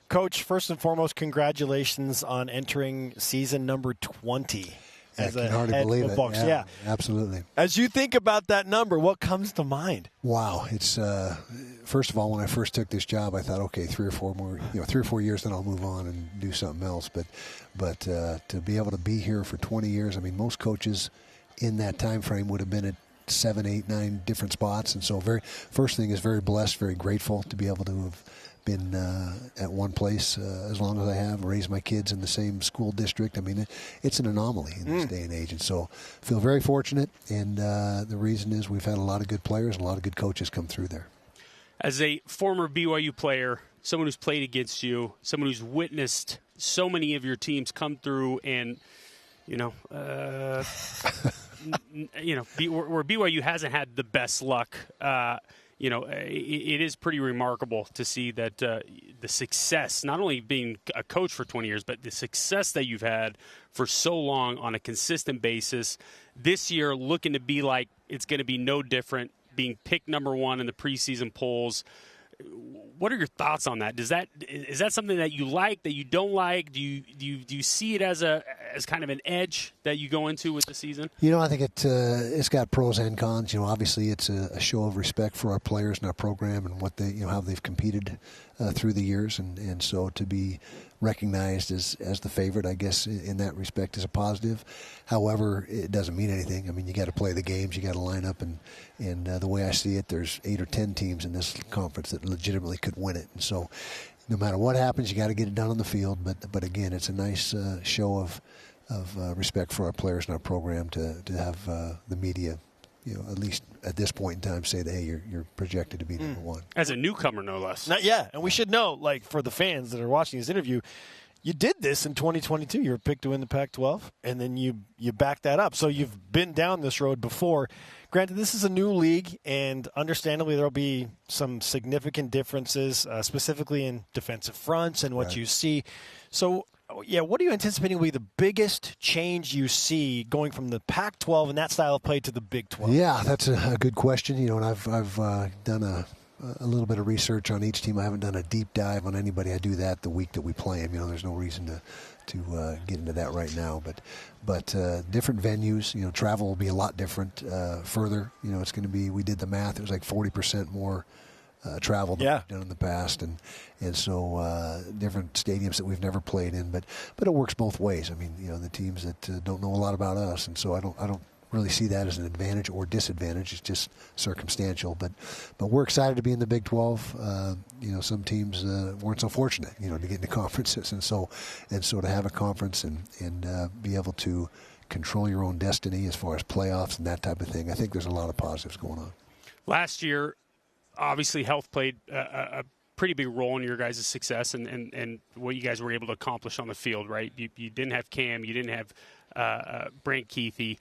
Coach, first and foremost, congratulations on entering season number 20 as a head football coach. Yeah, absolutely. As you think about that number, what comes to mind? Wow, it's first of all, when I first took this job, I thought, okay, 3 or 4 years, then I'll move on and do something else. But to be able to be here for 20 years, I mean, most coaches in that time frame would have been at 7, 8, 9 different spots, and so first thing is very blessed, very grateful to be able to have been at one place as long as I have, raised my kids in the same school district. I mean, it's an anomaly in this day and age, and so feel very fortunate, and the reason is we've had a lot of good players, a lot of good coaches come through there. As a former BYU player, someone who's played against you, someone who's witnessed so many of your teams come through and, where BYU hasn't had the best luck, it is pretty remarkable to see that the success, not only being a coach for 20 years, but the success that you've had for so long on a consistent basis. This year, looking to be like it's going to be no different, being picked number 1 in the preseason polls. What are your thoughts on that? Is that something that you like, that you don't like? Do you see it as kind of an edge that you go into with the season? I think it's got pros and cons. Obviously it's a show of respect for our players and our program and what they, how they've competed through the years, and so to be recognized as the favorite, I guess, in that respect is a positive. However, it doesn't mean anything. I mean, you got to play the games, you got to line up, and the way I see it, there's 8 or 10 teams in this conference that legitimately could win it, and so no matter what happens, you got to get it done on the field. But again, it's a nice show of respect for our players and our program to have the media, at least at this point in time, say that, hey, you're projected to be number 1. As a newcomer, no less. And we should know, like, for the fans that are watching this interview, you did this in 2022. You were picked to win the Pac-12, and then you backed that up. So you've been down this road before. Granted, this is a new league, and understandably there will be some significant differences, specifically in defensive fronts and what you see. So, what are you anticipating will be the biggest change you see going from the Pac-12 and that style of play to the Big 12? Yeah, that's a good question. And I've done a little bit of research on each team. I haven't done a deep dive on anybody. I do that the week that we play them. There's no reason to get into that right now. But different venues. Travel will be a lot different. Further, it's going to be. We did the math. It was like 40% more travel than we've done in the past, and so different stadiums that we've never played in. But it works both ways. I mean, the teams that don't know a lot about us, and so I don't really see that as an advantage or disadvantage. It's just circumstantial. But we're excited to be in the Big 12. Some teams weren't so fortunate, to get into conferences, and so to have a conference and be able to control your own destiny as far as playoffs and that type of thing. I think there's a lot of positives going on. Last year, obviously, health played a pretty big role in your guys' success and what you guys were able to accomplish on the field, right? You didn't have Cam, you didn't have Brant Keithy.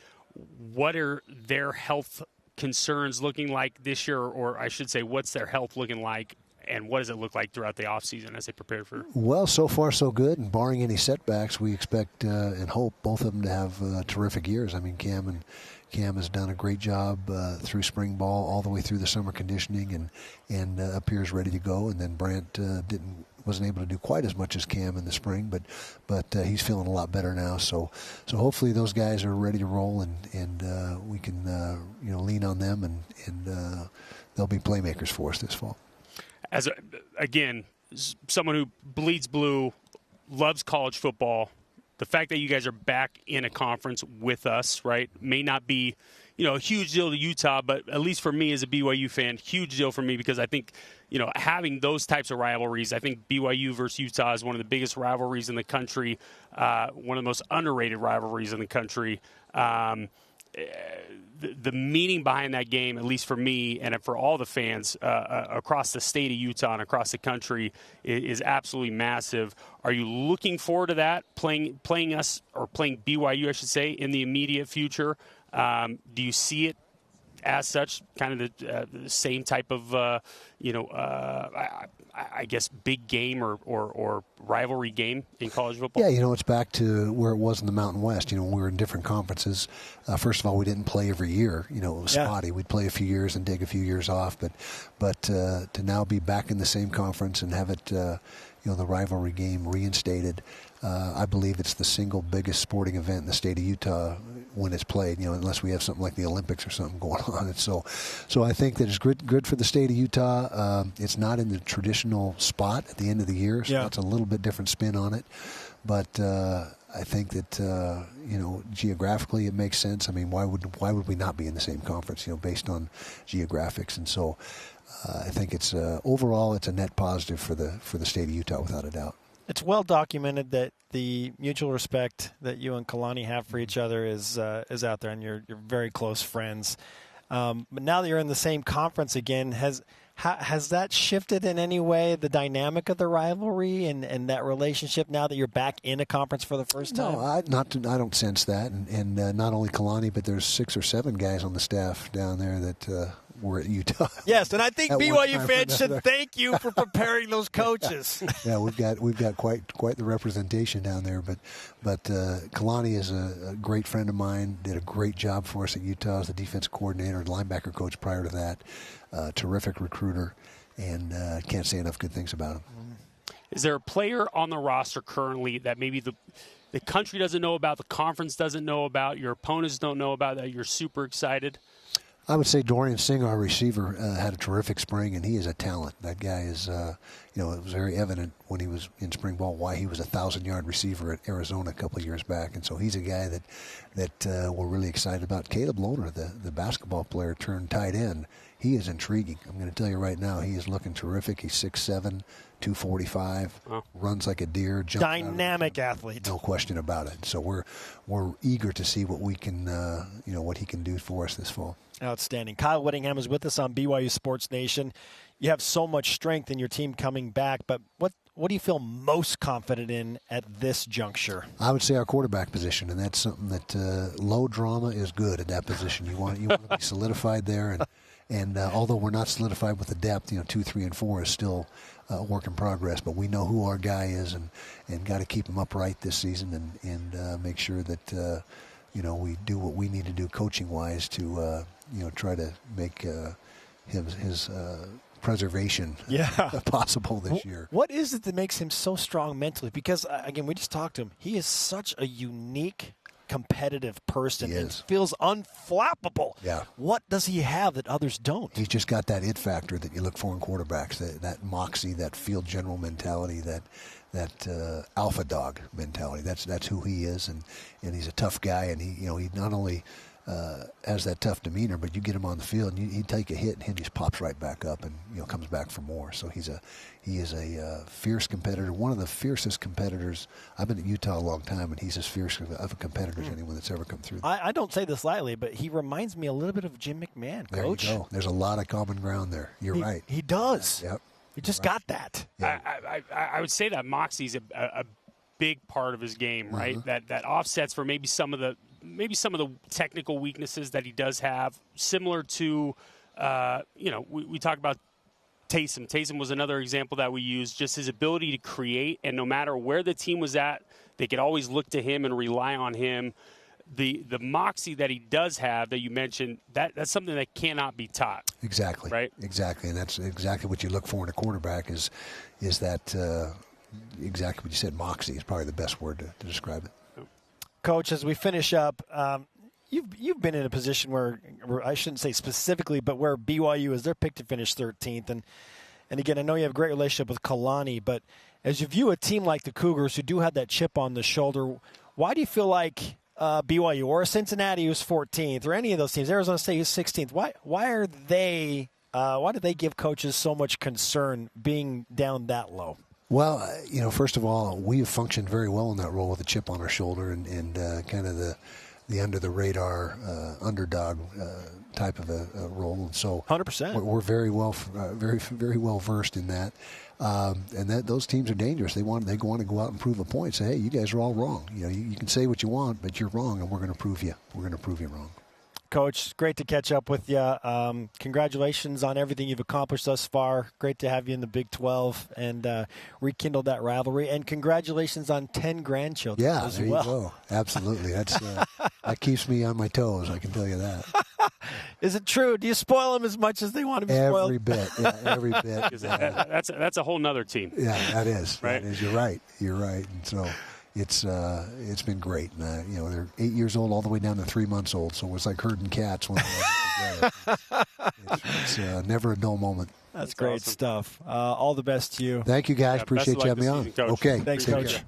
What are their health concerns looking like this year, or I should say, what's their health looking like, and what does it look like throughout the offseason as they prepare for? Well, so far so good, and barring any setbacks, we expect and hope both of them to have terrific years. I mean, Cam has done a great job through spring ball all the way through the summer conditioning and appears ready to go. And then Brant wasn't able to do quite as much as Cam in the spring, but he's feeling a lot better now. So hopefully those guys are ready to roll, and we can lean on them, and they'll be playmakers for us this fall. Again, someone who bleeds blue, loves college football. The fact that you guys are back in a conference with us, right, may not be, a huge deal to Utah, but at least for me as a BYU fan, huge deal for me because I think, having those types of rivalries, I think BYU versus Utah is one of the biggest rivalries in the country, one of the most underrated rivalries in the country. The meaning behind that game, at least for me and for all the fans across the state of Utah and across the country, is absolutely massive. Are you looking forward to that, playing us, or playing BYU, I should say, in the immediate future? Do you see it as such, kind of the same type of, I guess, big game or rivalry game in college football? Yeah, it's back to where it was in the Mountain West. We were in different conferences. First of all, we didn't play every year. It was spotty. We'd play a few years and take a few years off. But to now be back in the same conference and have it, the rivalry game reinstated, I believe it's the single biggest sporting event in the state of Utah when it's played, unless we have something like the Olympics or something going on. So I think that it's good for the state of Utah. It's not in the traditional spot at the end of the year, so it's a little bit different spin on it. But I think that, geographically it makes sense. I mean, why would we not be in the same conference, based on geographics? And so I think it's overall it's a net positive for the state of Utah without a doubt. It's well documented that the mutual respect that you and Kalani have for each other is out there, and you're very close friends. But now that you're in the same conference again, has that shifted in any way the dynamic of the rivalry and that relationship now that you're back in a conference for the first time? No, I don't sense that. And not only Kalani, but there's 6 or 7 guys on the staff down there that were at Utah. Yes, and I think BYU fans should thank you for preparing those coaches. Yeah, we've got quite the representation down there. But Kalani is a great friend of mine. Did a great job for us at Utah as the defense coordinator and linebacker coach prior to that. Terrific recruiter, and can't say enough good things about him. Is there a player on the roster currently that maybe the country doesn't know about, the conference doesn't know about, your opponents don't know about, that you're super excited? I would say Dorian Singh, our receiver, had a terrific spring, and he is a talent. That guy is, it was very evident when he was in spring ball why he was a 1,000-yard receiver at Arizona a couple of years back. And so he's a guy that we're really excited about. Caleb Lohner, the basketball player turned tight end, he is intriguing. I'm going to tell you right now, he is looking terrific. He's 6'7", 245, runs like a deer. Dynamic athlete. No question about it. So we're eager to see what we can, what he can do for us this fall. Outstanding. Kyle Wittingham is with us on BYU Sports Nation. You have so much strength in your team coming back, but what do you feel most confident in at this juncture? I would say our quarterback position, and that's something that low drama is good at that position. You want to be solidified there, and although we're not solidified with the depth, 2, 3, and 4 is still a work in progress. But we know who our guy is, and got to keep him upright this season, and make sure that we do what we need to do coaching wise to try to make his preservation possible this year. What is it that makes him so strong mentally? Because, again, we just talked to him. He is such a unique, competitive person and feels unflappable. Yeah. What does he have that others don't? He's just got that it factor that you look for in quarterbacks, that moxie, that field general mentality, that alpha dog mentality. That's who he is, and he's a tough guy, and he not only has that tough demeanor, but you get him on the field and he'd take a hit and he just pops right back up and comes back for more. So he is a fierce competitor, one of the fiercest competitors. I've been at Utah a long time, and he's as fierce of a competitor as anyone that's ever come through. I don't say this lightly, but he reminds me a little bit of Jim McMahon, Coach. There you go. There's a lot of common ground there. You're right. He does. Yep. He just got that. Yeah. I would say that Moxie's a big part of his game, right? Mm-hmm. That offsets for maybe some of the technical weaknesses that he does have, similar to, we talk about Taysom. Taysom was another example that we used, just his ability to create, and no matter where the team was at, they could always look to him and rely on him. The moxie that he does have that you mentioned, that's something that cannot be taught. Exactly. Right? Exactly, and that's exactly what you look for in a quarterback is that exactly what you said, moxie is probably the best word to describe it. Coach, as we finish up, you've been in a position where I shouldn't say specifically, but where BYU is their pick to finish 13th. And again, I know you have a great relationship with Kalani, but as you view a team like the Cougars who do have that chip on the shoulder, why do you feel like BYU or Cincinnati, who's 14th, or any of those teams, Arizona State, who's 16th, why do they give coaches so much concern being down that low? Well, first of all, we have functioned very well in that role with a chip on our shoulder and kind of the under-the-radar underdog type of a role. And so 100%. We're very well, very, very well versed in that. And those teams are dangerous. They want to go out and prove a point. Say, hey, you guys are all wrong. You can say what you want, but you're wrong, and we're going to prove you. We're going to prove you wrong. Coach, great to catch up with you. Congratulations on everything you've accomplished thus far. Great to have you in the Big 12 and rekindled that rivalry. And congratulations on 10 grandchildren as there well. You go. Absolutely. That's that keeps me on my toes, I can tell you that. Is it true? Do you spoil them as much as they want to be spoiled? Every bit. Yeah, every bit. That's a whole nother team. Yeah, that is. Right? That is. You're right. And so it's been great. And, they're 8 years old all the way down to 3 months old. So it was like herding cats when they were together. It's never a dull moment. That's great awesome stuff. All the best to you. Thank you, guys. Yeah, Appreciate you having me on. Season, Coach. Okay. Thanks, take Coach. care.